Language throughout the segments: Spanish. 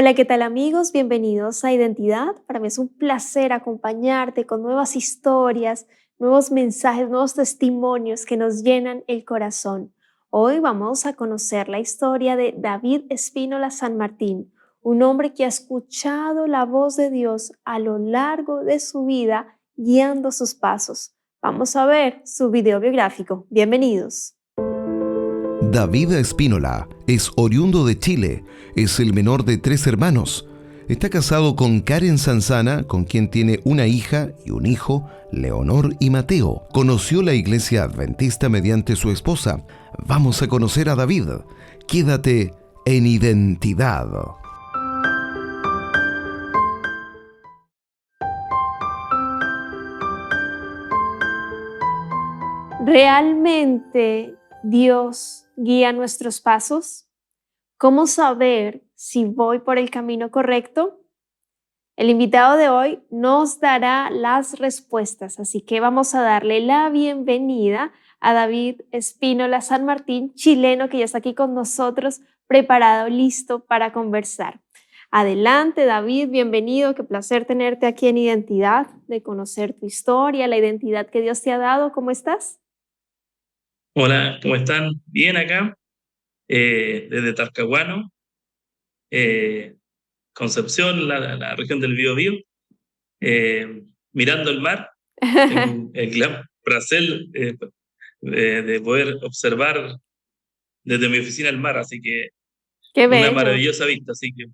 Hola, ¿qué tal amigos? Bienvenidos a Identidad. Para mí es un placer acompañarte con nuevas historias, nuevos mensajes, nuevos testimonios que nos llenan el corazón. Hoy vamos a conocer la historia de David Espínola San Martín, un hombre que ha escuchado la voz de Dios a lo largo de su vida, guiando sus pasos. Vamos a ver su video biográfico. Bienvenidos. David Espínola es oriundo de Chile, es el menor de 3 hermanos. Está casado con Karen Sanzana, con quien tiene una hija y un hijo, Leonor y Mateo. Conoció la iglesia adventista mediante su esposa. Vamos a conocer a David. Quédate en Identidad. ¿Realmente Dios guía nuestros pasos? ¿Cómo saber si voy por el camino correcto? El invitado de hoy nos dará las respuestas, así que vamos a darle la bienvenida a David Espínola San Martín, chileno que ya está aquí con nosotros, preparado, listo para conversar. Adelante, David, bienvenido, qué placer tenerte aquí en Identidad, de conocer tu historia, la identidad que Dios te ha dado. ¿Cómo estás? Hola, ¿cómo están? Bien acá, desde Talcahuano, eh, Concepción, la región del Biobío, mirando el mar. Tengo el gran placer de poder observar desde mi oficina el mar, así que Qué una bello. maravillosa vista, así que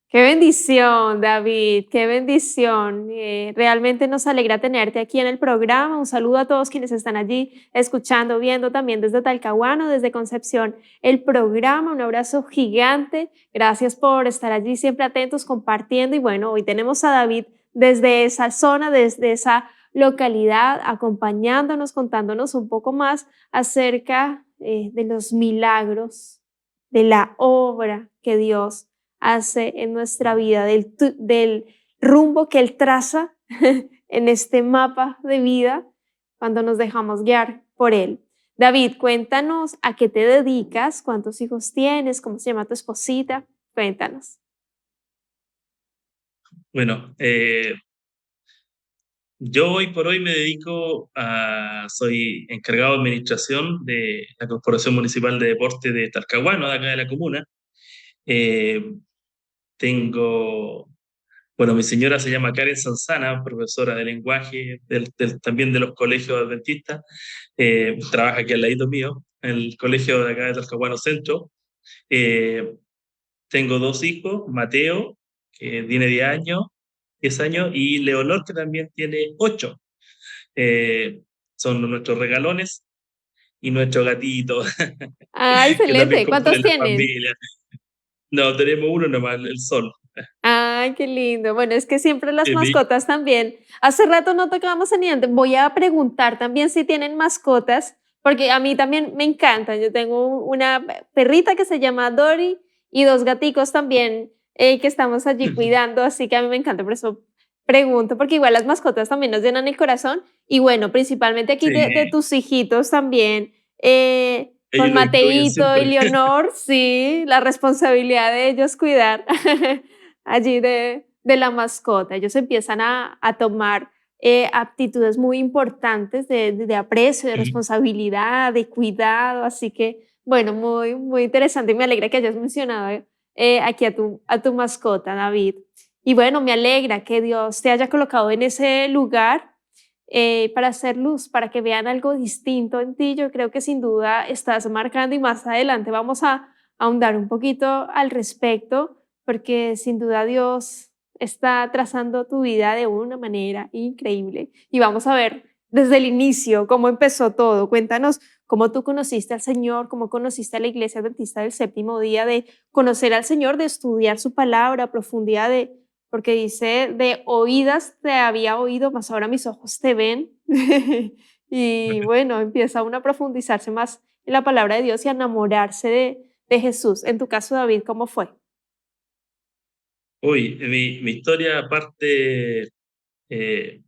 Qué bendición, David, qué bendición. Realmente nos alegra tenerte aquí en el programa. Un saludo a todos quienes están allí escuchando, viendo también desde Talcahuano, desde Concepción, el programa. Un abrazo gigante. Gracias por estar allí siempre atentos, compartiendo. Y bueno, hoy tenemos a David desde esa zona, desde esa localidad, acompañándonos, contándonos un poco más acerca de los milagros, de la obra que Dios hace en nuestra vida, del rumbo que Él traza en este mapa de vida cuando nos dejamos guiar por Él. David, cuéntanos a qué te dedicas, cuántos hijos tienes, cómo se llama tu esposita, cuéntanos. bueno, yo hoy por hoy me dedico soy encargado de administración de la Corporación Municipal de Deporte de Talcahuano, de acá de la comuna. Eh, tengo Bueno, mi señora se llama Karen Sanzana, profesora de lenguaje también de los colegios adventistas. Trabaja aquí al ladito mío, en el colegio de acá de Talcahuano Centro. Eh, Tengo dos hijos, Mateo, que tiene 10 años, y Leonor, que también tiene 8. Eh, Son nuestros regalones y nuestro gatito, Ah, que también excelente. compone ¿Cuántos la tienen? familia. No, tenemos uno nomás, el Sol. Ay, qué lindo. Bueno, es que siempre las Eh, mi- mascotas también. Hace rato no tocábamos en Niente. Voy a preguntar también si tienen mascotas, porque a mí también me encantan. Yo tengo una perrita que se llama Dory y dos gaticos también que estamos allí cuidando, así que a mí me encanta, por eso pregunto, porque igual las mascotas también nos llenan el corazón. Y bueno, principalmente aquí de Sí, tus hijitos también, con ellos lo incluyen Mateito y siempre. Leonor, sí, la responsabilidad de ellos cuidar allí de la mascota. Ellos empiezan a tomar aptitudes muy importantes de aprecio, de responsabilidad, de cuidado. Así que, bueno, muy, muy interesante. Me alegra que hayas mencionado aquí a tu mascota, David. Y bueno, me alegra que Dios te haya colocado en ese lugar para hacer luz, para que vean algo distinto en ti. Yo creo que sin duda estás marcando y más adelante vamos a ahondar un poquito al respecto, porque sin duda Dios está trazando tu vida de una manera increíble. Y vamos a ver desde el inicio cómo empezó todo. Cuéntanos cómo tú conociste al Señor, cómo conociste a la Iglesia Adventista del Séptimo Día, de conocer al Señor, de estudiar su palabra a profundidad, porque dice, de oídas te había oído, mas ahora mis ojos te ven. Y bueno, empieza uno a profundizarse más en la palabra de Dios y a enamorarse de Jesús. En tu caso, David, ¿cómo fue? Uy, mi historia parte eh,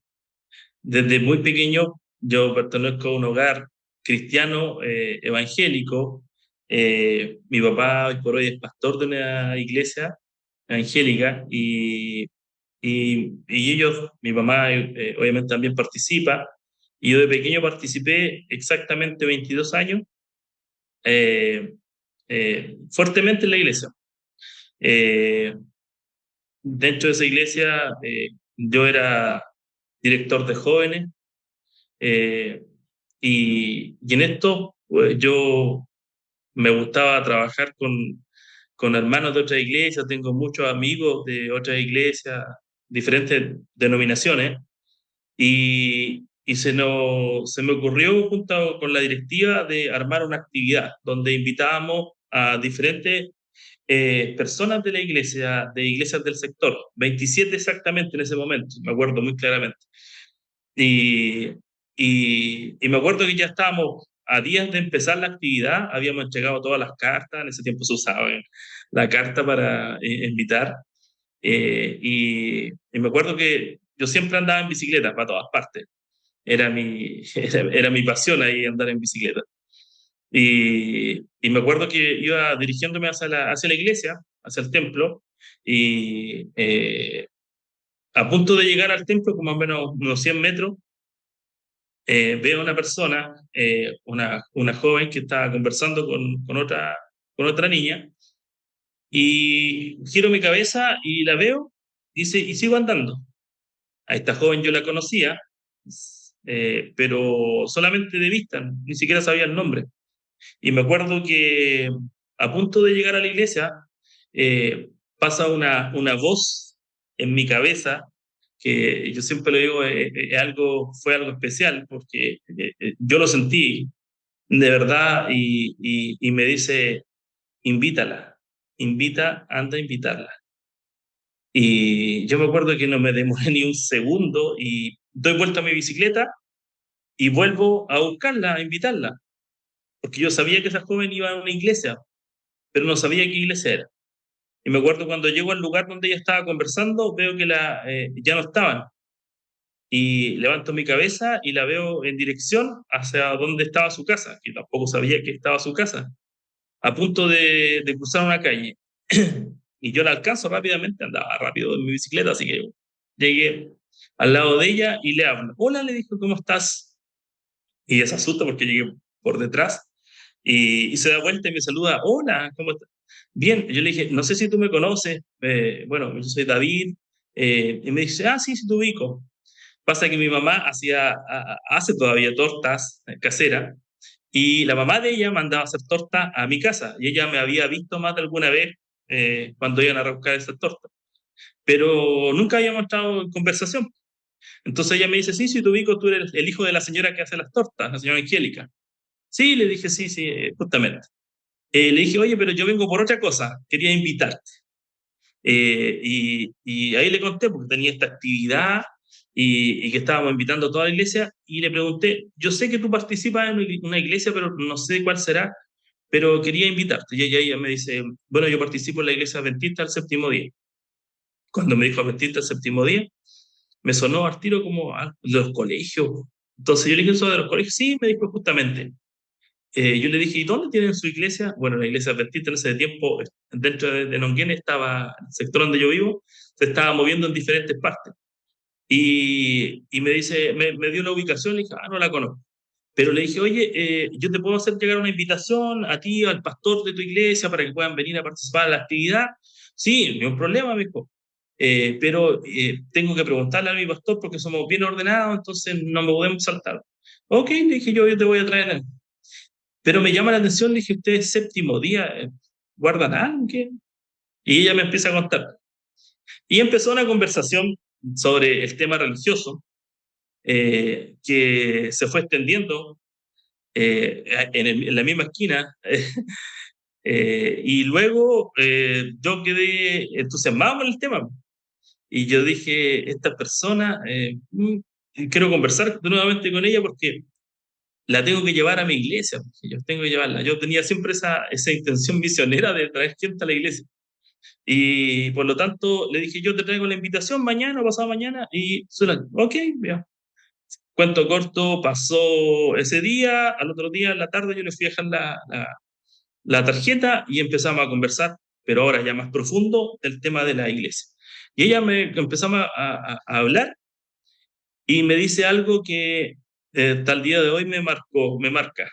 desde muy pequeño. Yo pertenezco a un hogar cristiano evangélico. Mi papá hoy por hoy es pastor de una iglesia Angélica, y ellos, mi mamá obviamente también participa, y yo de pequeño participé exactamente 22 años eh, fuertemente en la iglesia. Eh, Dentro de esa iglesia yo era director de jóvenes, eh, y en esto pues, yo me gustaba trabajar con hermanos de otras iglesias, tengo muchos amigos de otras iglesias, diferentes denominaciones, y se me ocurrió junto con la directiva de armar una actividad donde invitábamos a diferentes personas de la iglesia, de iglesias del sector, 27 exactamente en ese momento, me acuerdo muy claramente. Y, y me acuerdo que ya estábamos a días de empezar la actividad, habíamos entregado todas las cartas, en ese tiempo se usaba la carta para invitar, y me acuerdo que yo siempre andaba en bicicleta para todas partes, era mi pasión ahí andar en bicicleta. Y me acuerdo que iba dirigiéndome hacia la iglesia, hacia el templo, y a punto de llegar al templo, como más o menos unos 100 metros, veo a una persona, una joven que estaba conversando con otra niña, y giro mi cabeza y la veo y sigo andando. A esta joven yo la conocía, pero solamente de vista, ni siquiera sabía el nombre. Y me acuerdo que a punto de llegar a la iglesia, eh, pasa una voz en mi cabeza, que yo siempre lo digo, fue algo especial, porque yo lo sentí de verdad, y me dice, invítala, anda a invitarla. Y yo me acuerdo que no me demoré ni un segundo y doy vuelta a mi bicicleta y vuelvo a buscarla, a invitarla, porque yo sabía que esa joven iba a una iglesia, pero no sabía qué iglesia era. Y me acuerdo cuando llego al lugar donde ella estaba conversando, veo que ya no estaban. Y levanto mi cabeza y la veo en dirección hacia donde estaba su casa, que tampoco sabía que estaba su casa, a punto de cruzar una calle. Y yo la alcanzo rápidamente, andaba rápido en mi bicicleta, así que llegué al lado de ella y le hablo. Hola, le dijo, ¿cómo estás? Y ella se asusta porque llegué por detrás, y se da vuelta y me saluda. Hola, ¿cómo estás? Bien, yo le dije, no sé si tú me conoces. Bueno, yo soy David. Y me dice, sí, sí, te ubico. Pasa que mi mamá hace todavía tortas caseras, y la mamá de ella mandaba a hacer tortas a mi casa, y ella me había visto más de alguna vez cuando iban a rebuscar esas tortas, pero nunca habíamos estado en conversación. Entonces ella me dice, sí, sí, te ubico, tú eres el hijo de la señora que hace las tortas, la señora Angélica. Sí, le dije, sí, sí, justamente. Le dije, oye, pero yo vengo por otra cosa, quería invitarte. Y ahí le conté, porque tenía esta actividad, y que estábamos invitando a toda la iglesia, y le pregunté, yo sé que tú participas en una iglesia, pero no sé cuál será, pero quería invitarte. Y ella me dice, bueno, yo participo en la iglesia adventista del séptimo día. Cuando me dijo adventista del séptimo día, me sonó al tiro como los colegios. Entonces yo le dije eso de los colegios, sí, me dijo justamente. Yo le dije, ¿y dónde tienen su iglesia? Bueno, la iglesia adventista en ese tiempo, dentro de Nonguén, estaba, el sector donde yo vivo, se estaba moviendo en diferentes partes. Y me dice, me dio la ubicación, le dije, no la conozco. Pero le dije, oye, yo te puedo hacer llegar una invitación a ti, al pastor de tu iglesia, para que puedan venir a participar en la actividad. Sí, no hay un problema, me dijo. Pero tengo que preguntarle a mi pastor porque somos bien ordenados, entonces no me podemos saltar. Ok, le dije yo te voy a traer. Pero me llama la atención, le dije, usted es séptimo día, ¿guardan algo? ¿Qué? Y ella me empieza a contar. Y empezó una conversación sobre el tema religioso, que se fue extendiendo en la misma esquina. Y luego yo quedé entusiasmado con el tema. Y yo dije, esta persona, quiero conversar nuevamente con ella porque la tengo que llevar a mi iglesia, porque yo tengo que llevarla. Yo tenía siempre esa intención misionera de traer gente a la iglesia. Y por lo tanto le dije, yo te traigo la invitación mañana o pasado mañana, y suena, ok, ya. Cuento corto, pasó ese día, al otro día en la tarde yo le fui a dejar la tarjeta y empezamos a conversar, pero ahora ya más profundo, del tema de la iglesia. Y ella empezamos a hablar y me dice algo que hasta el día de hoy me marca.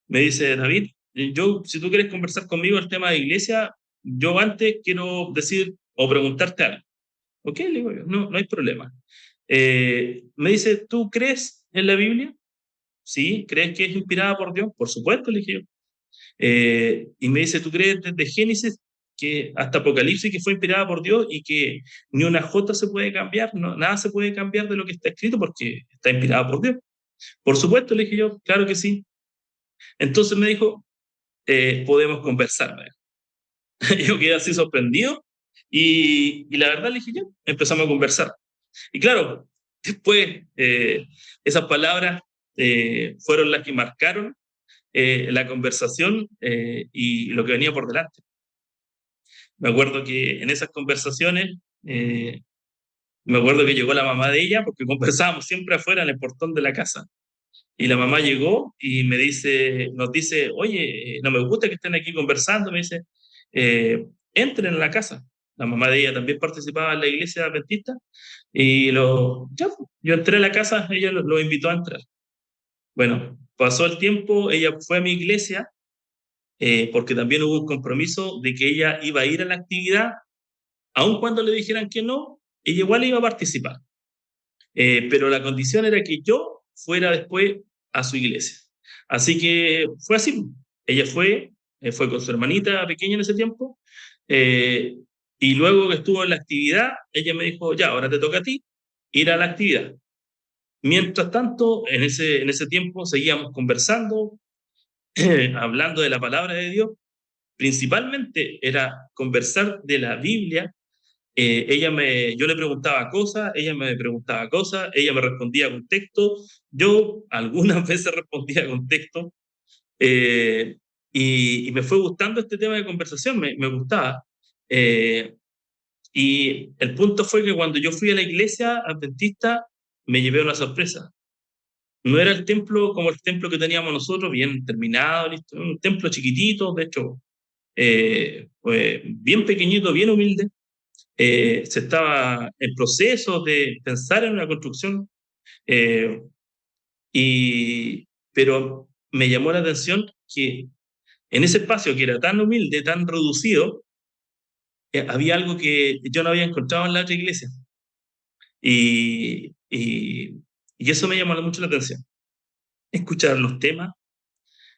Me dice, David, si tú quieres conversar conmigo el tema de iglesia, yo antes quiero decir o preguntarte algo. Ok, le digo yo, no hay problema. Me dice, ¿tú crees en la Biblia? Sí, ¿crees que es inspirada por Dios? Por supuesto, le dije yo. Y me dice, ¿tú crees desde Génesis hasta Apocalipsis que fue inspirada por Dios y que ni una jota se puede cambiar, nada se puede cambiar de lo que está escrito porque está inspirada por Dios? Por supuesto, le dije yo, claro que sí. Entonces me dijo, podemos conversar. Yo quedé así sorprendido y la verdad le dije yo, empezamos a conversar. Y claro, después esas palabras fueron las que marcaron la conversación y lo que venía por delante. Me acuerdo que en esas conversaciones, me acuerdo que llegó la mamá de ella, porque conversábamos siempre afuera en el portón de la casa. Y la mamá llegó y nos dice, oye, no me gusta que estén aquí conversando, me dice, entren a la casa. La mamá de ella también participaba en la iglesia adventista y yo entré a la casa, ella lo invitó a entrar. Bueno, pasó el tiempo, ella fue a mi iglesia porque también hubo un compromiso de que ella iba a ir a la actividad, aun cuando le dijeran que no, ella igual iba a participar. Pero la condición era que yo fuera después a su iglesia. Así que fue así. Ella fue con su hermanita pequeña en ese tiempo, eh, y luego que estuvo en la actividad, ella me dijo, ya, ahora te toca a ti ir a la actividad. Mientras tanto, en ese tiempo seguíamos conversando, hablando de la palabra de Dios. Principalmente era conversar de la Biblia. Yo le preguntaba cosas, ella me preguntaba cosas, ella me respondía con texto, yo algunas veces respondía con texto, eh, y me fue gustando este tema de conversación, me gustaba. Eh, y el punto fue que cuando yo fui a la iglesia adventista, me llevé una sorpresa. No era el templo como el templo que teníamos nosotros, bien terminado, listo, un templo chiquitito, de hecho, pues, bien pequeñito, bien humilde. Se estaba en proceso de pensar en una construcción, eh, pero me llamó la atención que en ese espacio que era tan humilde, tan reducido, había algo que yo no había encontrado en la otra iglesia. Y, y, y eso me llamó mucho la atención. Escuchar los temas.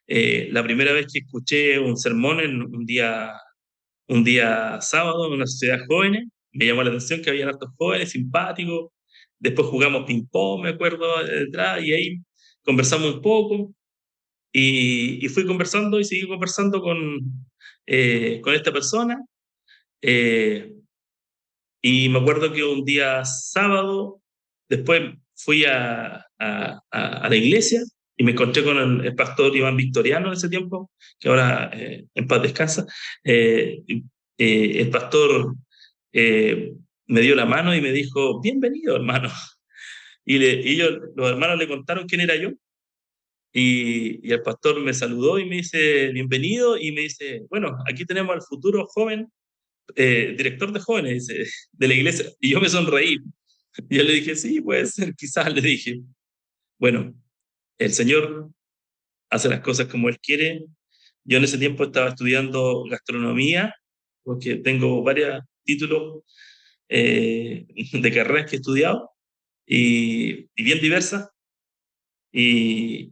La primera vez que escuché un sermón en un día sábado en una sociedad de jóvenes, me llamó la atención que había hartos jóvenes simpáticos. Después jugamos ping-pong, me acuerdo, detrás, y ahí conversamos un poco. Y fui conversando y seguí conversando con esta persona. Eh, y me acuerdo que un día sábado, después fui a la iglesia y me encontré con el pastor Iván Victoriano en ese tiempo, que ahora en paz descansa. El pastor eh, me dio la mano y me dijo, bienvenido, hermano. Los hermanos le contaron quién era yo. Y el pastor me saludó y me dice, bienvenido, y me dice, bueno, aquí tenemos al futuro joven director de jóvenes, dice, de la iglesia. Y yo me sonreí. Y yo le dije, sí, puede ser, quizás, le dije. Bueno, el Señor hace las cosas como Él quiere. Yo en ese tiempo estaba estudiando gastronomía, porque tengo varios títulos de carreras que he estudiado, y bien diversas. Y,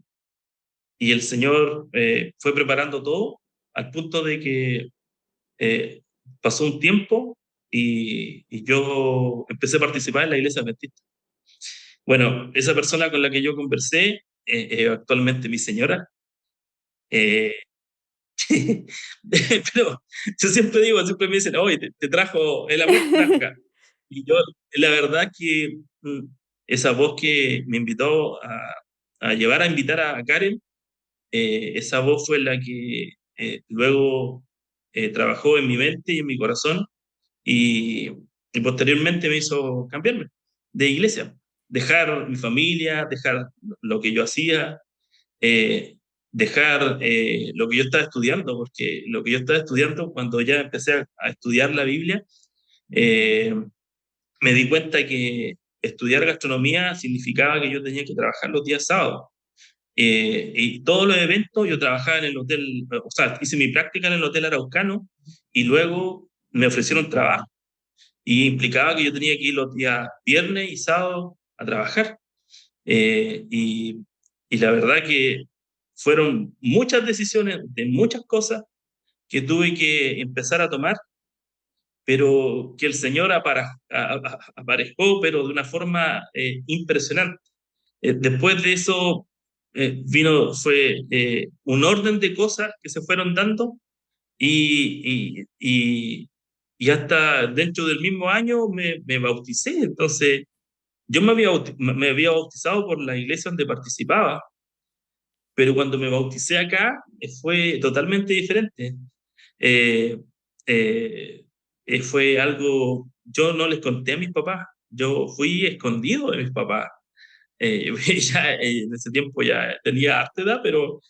y el Señor fue preparando todo al punto de que eh, pasó un tiempo y yo empecé a participar en la iglesia adventista. Bueno, esa persona con la que yo conversé, actualmente mi señora, eh, pero yo siempre me dicen, oye, te trajo el amor, te trajo acá. Y yo, la verdad que esa voz que me invitó a invitar a Karen, esa voz fue la que luego trabajó en mi mente y en mi corazón y, y posteriormente me hizo cambiarme de iglesia, dejar mi familia, dejar lo que yo hacía, eh, dejar lo que yo estaba estudiando, porque lo que yo estaba estudiando, cuando ya empecé a estudiar la Biblia, eh, me di cuenta que estudiar gastronomía significaba que yo tenía que trabajar los días sábados. Y todos los eventos, yo trabajaba en el hotel, o sea, hice mi práctica en el Hotel Araucano y luego me ofrecieron trabajo. Y implicaba que yo tenía que ir los días viernes y sábado a trabajar. Eh, y, y la verdad que fueron muchas decisiones de muchas cosas que tuve que empezar a tomar, pero que el Señor aparejó, pero de una forma impresionante. Después de eso fue un orden de cosas que se fueron dando y hasta dentro del mismo año me bauticé. Entonces, yo me había bautizado por la iglesia donde participaba, pero cuando me bauticé acá fue totalmente diferente. Eh, eh, Fue algo, yo no les conté a mis papás, yo fui escondido de mis papás. Ya en ese tiempo ya tenía harta edad, pero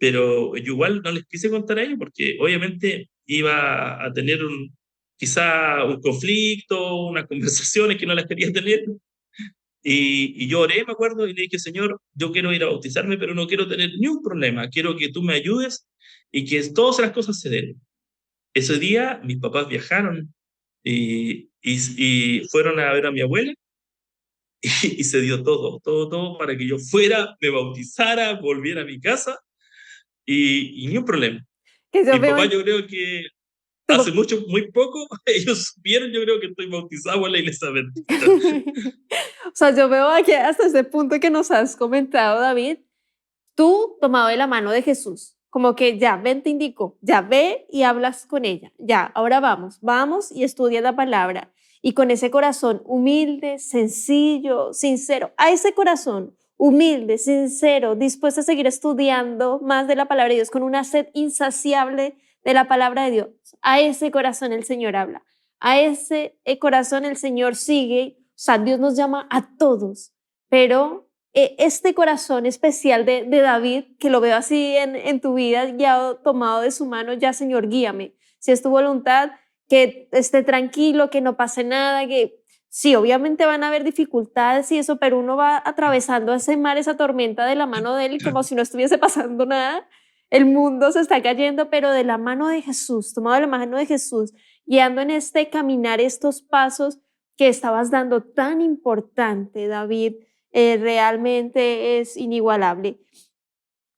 yo igual no les quise contar a ellos porque obviamente iba a tener quizá un conflicto, unas conversaciones que no las quería tener. Y yo oré, me acuerdo, y le dije, Señor, yo quiero ir a bautizarme, pero no quiero tener ni un problema. Quiero que tú me ayudes y que todas las cosas se den. Ese día mis papás viajaron y fueron a ver a mi abuela y se dio todo, todo, todo para que yo fuera, me bautizara, volviera a mi casa y ni un problema. Que yo Mis veo papás en yo creo que hace tu... mucho, muy poco, ellos supieron, yo creo que estoy bautizado en la iglesia adventista. O sea, yo veo aquí hasta este punto que nos has comentado, David, tú tomado de la mano de Jesús, como que ya, ven, te indico, ya ve y hablas con ella, ya, ahora vamos, vamos y estudia la palabra. Y con ese corazón humilde, sencillo, sincero, a ese corazón humilde, sincero, dispuesto a seguir estudiando más de la palabra de Dios, con una sed insaciable de la palabra de Dios, a ese corazón el Señor habla, a ese corazón el Señor sigue, o sea, Dios nos llama a todos, pero este corazón especial de David, que lo veo así en tu vida, guiado, tomado de su mano, ya Señor, guíame. Si es tu voluntad, que esté tranquilo, que no pase nada, que sí, obviamente van a haber dificultades y eso, pero uno va atravesando ese mar, esa tormenta de la mano de él, como si no estuviese pasando nada. El mundo se está cayendo, pero de la mano de Jesús, tomado de la mano de Jesús, guiando en este caminar estos pasos que estabas dando tan importante, David, realmente es inigualable.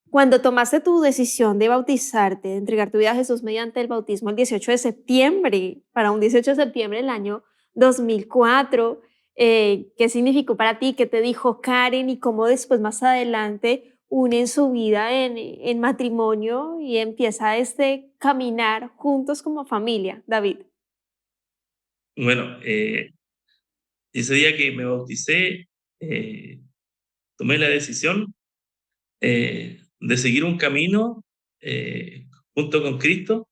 Cuando tomaste tu decisión de bautizarte, de entregar tu vida a Jesús mediante el bautismo el 18 de septiembre, para un 18 de septiembre del año 2004, ¿qué significó para ti? ¿Qué te dijo Karen? Y cómo después, más adelante, unen su vida en matrimonio y empieza este caminar juntos como familia, David. Bueno, ese día que me bauticé, eh, tomé la decisión de seguir un camino junto con Cristo,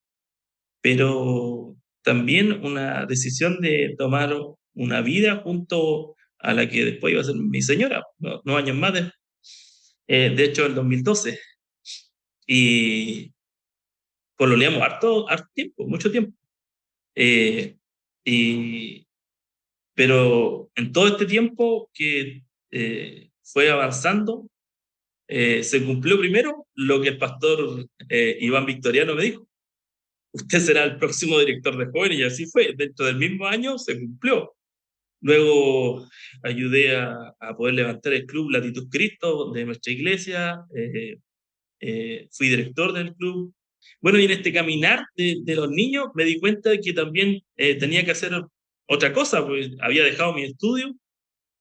pero también una decisión de tomar una vida junto a la que después iba a ser mi señora, no años más de hecho el 2012. Y pololeamos harto tiempo, mucho tiempo. Eh, y, pero en todo este tiempo que fue avanzando, se cumplió primero lo que el pastor Iván Victoriano me dijo. Usted será el próximo director de jóvenes y así fue. Dentro del mismo año se cumplió. Luego ayudé a poder levantar el club Latitud Cristo de nuestra iglesia, fui director del club. Bueno, y en este caminar de los niños me di cuenta de que también tenía que hacer otra cosa, porque había dejado mi estudio.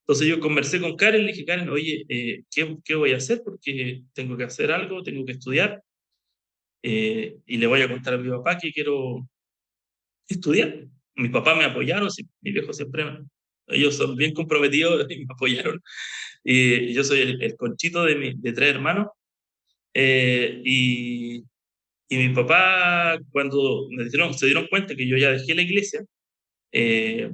Entonces yo conversé con Karen, le dije, Karen, oye, ¿qué voy a hacer? Porque tengo que hacer algo, tengo que estudiar, y le voy a contar a mi papá que quiero estudiar. Mis papás me apoyaron, sí, mi viejo siempre, ellos son bien comprometidos y me apoyaron. Y yo soy el conchito de tres hermanos. eh, y, y mi papá, cuando se dieron cuenta que yo ya dejé la iglesia, eh,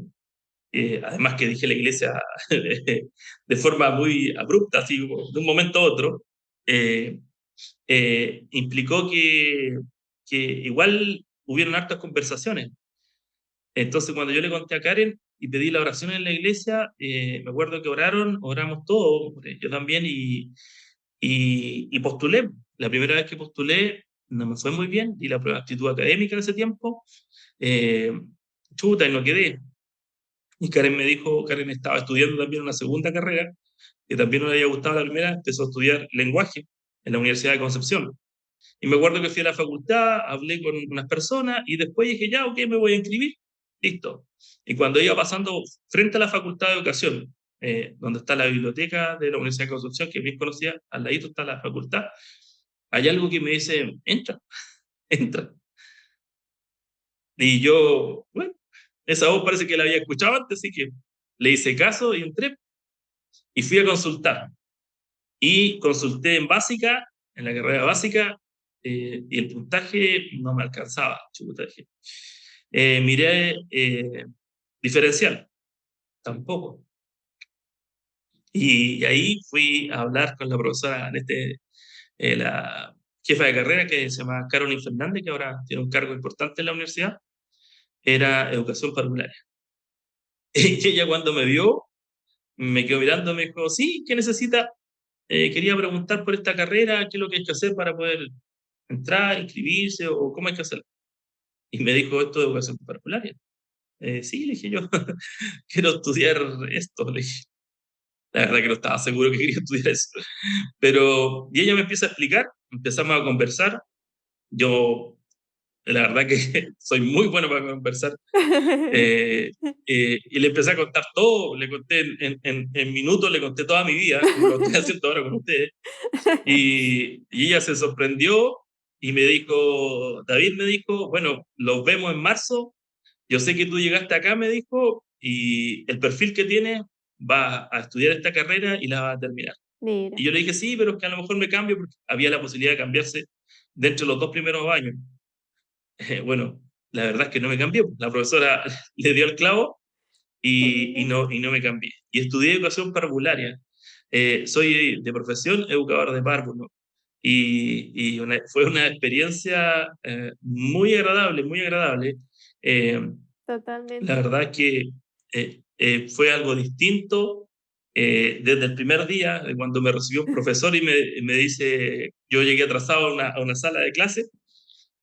además que dejé la iglesia de forma muy abrupta, así como de un momento a otro, implicó que igual hubieron hartas conversaciones. Entonces, cuando yo le conté a Karen y pedí la oración en la iglesia, me acuerdo que oramos todos, yo también, y postulé. La primera vez que postulé no me fue muy bien, di la prueba de aptitud académica en ese tiempo, eh, chuta, y no quedé. Y Karen me dijo, Karen estaba estudiando también una segunda carrera, que también no le había gustado la primera, empezó a estudiar lenguaje en la Universidad de Concepción. Y me acuerdo que fui a la facultad, hablé con unas personas y después dije, ya, ok, me voy a inscribir. Listo. Y cuando iba pasando frente a la Facultad de Educación, donde está la biblioteca de la Universidad de Concepción, que es bien conocida, al ladito está la facultad, hay algo que me dice, entra, entra. Y yo, bueno, esa voz parece que la había escuchado antes, así que le hice caso y entré y fui a consultar. Y consulté en básica, en la carrera básica, y el puntaje no me alcanzaba. Chuta, dije. Miré diferencial, tampoco. Y ahí fui a hablar con la profesora, la jefa de carrera, que se llama Carolyn Fernández, que ahora tiene un cargo importante en la universidad, era educación parvularia. Y ella cuando me vio, me quedó mirando, me dijo, sí, ¿qué necesita? Quería preguntar por esta carrera, qué es lo que hay que hacer para poder entrar, inscribirse o cómo hay que hacerlo. Y me dijo esto de educación parvularia. Sí, le dije yo, quiero estudiar esto, le dije. La verdad que no estaba seguro que quería estudiar eso. Pero, y ella me empieza a explicar, empezamos a conversar. Yo, la verdad que soy muy bueno para conversar. Y le empecé a contar todo, le conté en minutos, le conté toda mi vida, como lo estoy haciendo ahora con ustedes. Y ella se sorprendió y me dijo, David me dijo, bueno, los vemos en marzo, yo sé que tú llegaste acá, me dijo, y el perfil que tienes va a estudiar esta carrera y la va a terminar. Mira. Y yo le dije, sí, pero es que a lo mejor me cambio porque había la posibilidad de cambiarse dentro de los 2 primeros años. Bueno, la verdad es que no me cambié, la profesora le dio el clavo y no me cambié. Y estudié educación parvularia. Soy de profesión educador de párvulos. Fue una experiencia muy agradable, muy agradable. Eh, la Totalmente. verdad es que fue algo distinto desde el primer día, de cuando me recibió un profesor y me dice, yo llegué atrasado a una sala de clase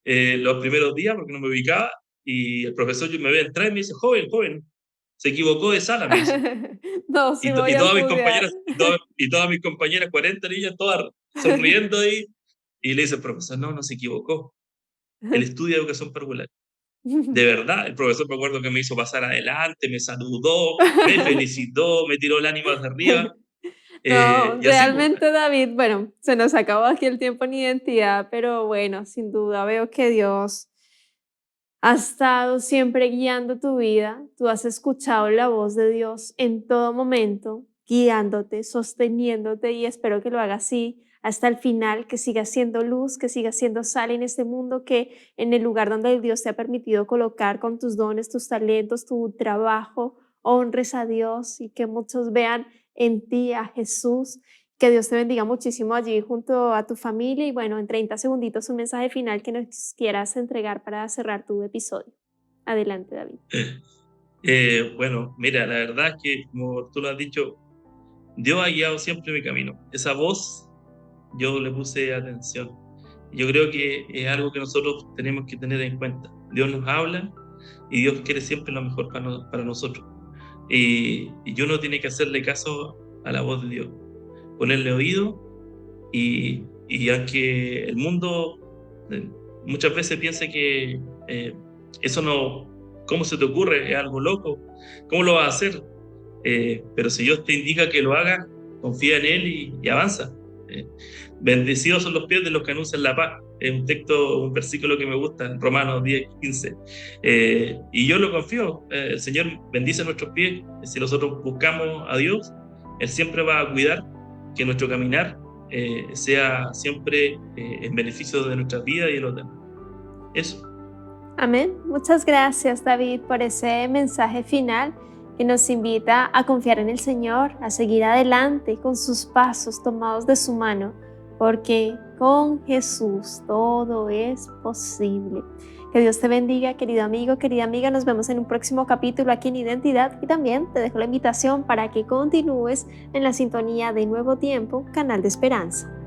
los primeros días porque no me ubicaba y el profesor me ve entrar y me dice, joven, joven, se equivocó de sala, me dice. No, sí me voy Y a todas mis estudiar. compañeras, y todas mis compañeras, 40 niñas, todas sonriendo ahí, y le dice el profesor, no, no se equivocó, él estudia educación parvular. De verdad, el profesor me acuerdo que me hizo pasar adelante, me saludó, me felicitó, me tiró el ánimo hacia arriba, No, y así, pues. realmente David, bueno, se nos acabó aquí el tiempo en identidad, pero bueno, sin duda veo que Dios ha estado siempre guiando tu vida. Tú has escuchado la voz de Dios en todo momento, guiándote, sosteniéndote y espero que lo hagas así hasta el final, que sigas siendo luz, que sigas siendo sal en este mundo, que en el lugar donde Dios te ha permitido colocar con tus dones, tus talentos, tu trabajo, honres a Dios y que muchos vean en ti a Jesús. Que Dios te bendiga muchísimo allí junto a tu familia y bueno, en 30 segunditos un mensaje final que nos quieras entregar para cerrar tu episodio. Adelante, David. Bueno, mira, la verdad es que, como tú lo has dicho, Dios ha guiado siempre mi camino. Esa voz, yo le puse atención. Yo creo que es algo que nosotros tenemos que tener en cuenta. Dios nos habla y Dios quiere siempre lo mejor para nosotros. Y uno tiene que hacerle caso a la voz de Dios, ponerle oído y aunque el mundo muchas veces piense que eso no, ¿cómo se te ocurre? Es algo loco, ¿cómo lo vas a hacer? Pero si Dios te indica que lo hagas, confía en Él y avanza. Eh, Bendecidos son los pies de los que anuncian la paz. Es un texto, un versículo que me gusta, en Romanos 10:15. Y yo lo confío. El Señor bendice nuestros pies. Si nosotros buscamos a Dios, Él siempre va a cuidar que nuestro caminar sea siempre en beneficio de nuestras vidas y de los demás. Eso. Amén. Muchas gracias, David, por ese mensaje final que nos invita a confiar en el Señor, a seguir adelante con sus pasos tomados de su mano, porque con Jesús todo es posible. Que Dios te bendiga, querido amigo, querida amiga. Nos vemos en un próximo capítulo aquí en Identidad y también te dejo la invitación para que continúes en la sintonía de Nuevo Tiempo, Canal de Esperanza.